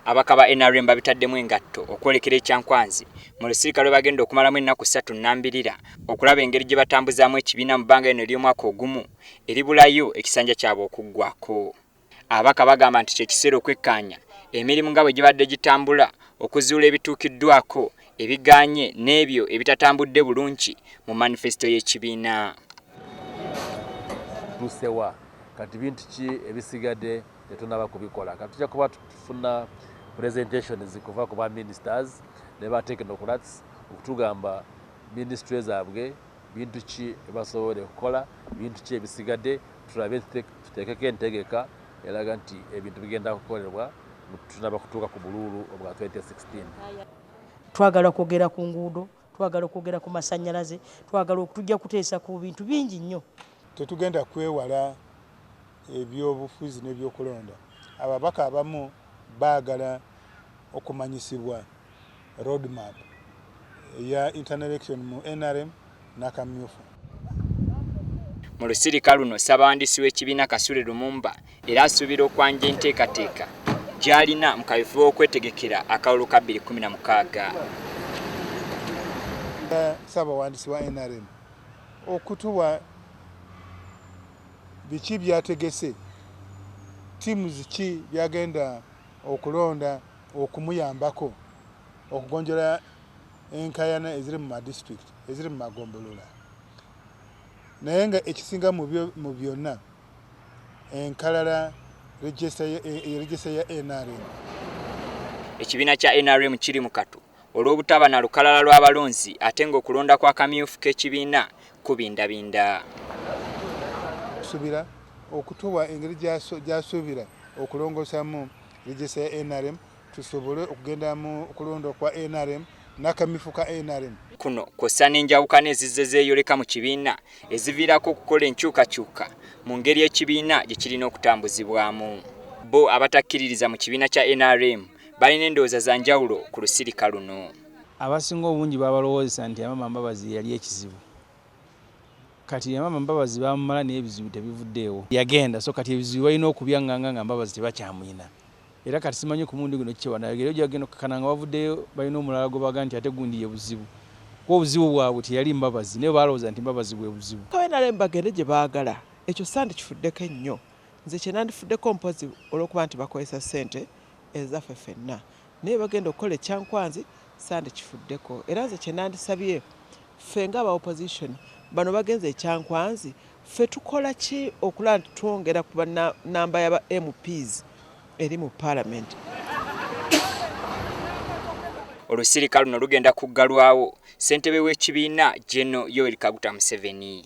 Abakaba NRM babitaddemu engatto okwolekera ekyankwanzi mu lusirika lwe bagenda okumalamu ennaku 3 nnambirira okulaba engeri gye batambuzaamu ekibiina mu bbanga lino ery'omwaka ogumu eribulayo ekisanja kyabwe okuggwako. Abaka bagamba nti kyekiseera okwekkaanya emirimu nga bwe gibadde gitambula okuzuula ebituukiddwako ebiganye n'ebyo ebitatambudde bulungi mu manifesito y'ekibiina. Tusewa kati bintu ki ebisigadde tetunaba kubikola kati tujja kuba tufuna presentations kuva ku ba ministers ne ba technocrats okutugamba ministry zaabwe bintu ki ebasobole okukola bintu ki ebisigadde tulabe tuteekeko entegeka eraga nti ebintu bigenda kukolebwa tunaba kutuuka ku bululu obwa 2016. Twagala kwogera ku nguudo, twagala kwogera ku masannyalaze, twagala okutujja kuteesa ku bintu bingi nnyo. Tetugenda kwewala ebyobufuzi n'ebyokulonda. Ababaka abamu baagala okumanyisibwa roadmap ya internal election mu NRM n'akamyufu. Mu lusirika luno Ssaabawandiisi w'ekibiina Kasule Lumumba era asuubira okwanja enteekateeka gy'alina mu kaweefube w'okwetegekera akalulu ka 2016. Ssaabawandiisi wa NRM okutuwa biki byategese teams ki byagenda okulonda okumuyambako okugonjola enkayana eziri mu district eziri mu magombolola naye nga ekisinga mu byonna enkalala register ya NRM. Ekibiina kya NRM kiri mu katu olw'obutaba na lukalala lw'abalonzi ate ng'okulonda kwa kamyufu k'ekibiina kubindabinda. Subira okutuwa engeri gyasuubira okulongoosamu register ya NRM tusobole okugenda mu okulonda kwa NRM n'akamyufu ka NRM. Kuno kw'ossa n'enjawukana ezizze zeeyoleka mu kibiina eziviirako okukola enkyukakyuka mu ngeri ekibiina gye kirina okutambuzibwamu. Bo abatakkiririza mu kibiina kya NRM balina endowooza za njawulo ku lusirika luno. Abasinga obungi babalowooza nti Maama Mbabazi yali ekizibu. Kati Maama Mbabazi bamumala naye ebizibu tebivuddeewo. Yagenda so kati ebizibu balina okubyanganga nga Mbabazi tebakyamuyina. Era kati simanyi ku mundi guno kikiwana yogera gyagenda okukana nga bavuddeyo balina omulala gwe baga nti ate gundi ye buzibu. Kuba obuzibu bwabwe teyali Mbabazi naye balowooza nti Mbabazi bwe buzibu. NRM bagende gye baagala ekyo sandi kifuddeko ennyo. Nze kye nandifuddeko mpozi olw'okuba nti bakozesa ssente ezaffe ffenna naye bagenda okukola ekyankwanzi sandi kifuddeko era nze kye nandisabye ffe nga aba opposition bano bagenze ekyankwanzi ffe tukola ki okulaba nti twongera ku namba y'aba MPs eri mu Parliament. Olusirika luno lugenda kuggalwawo ssentebe w'ekibiina General Yoweri Kaguta Museveni.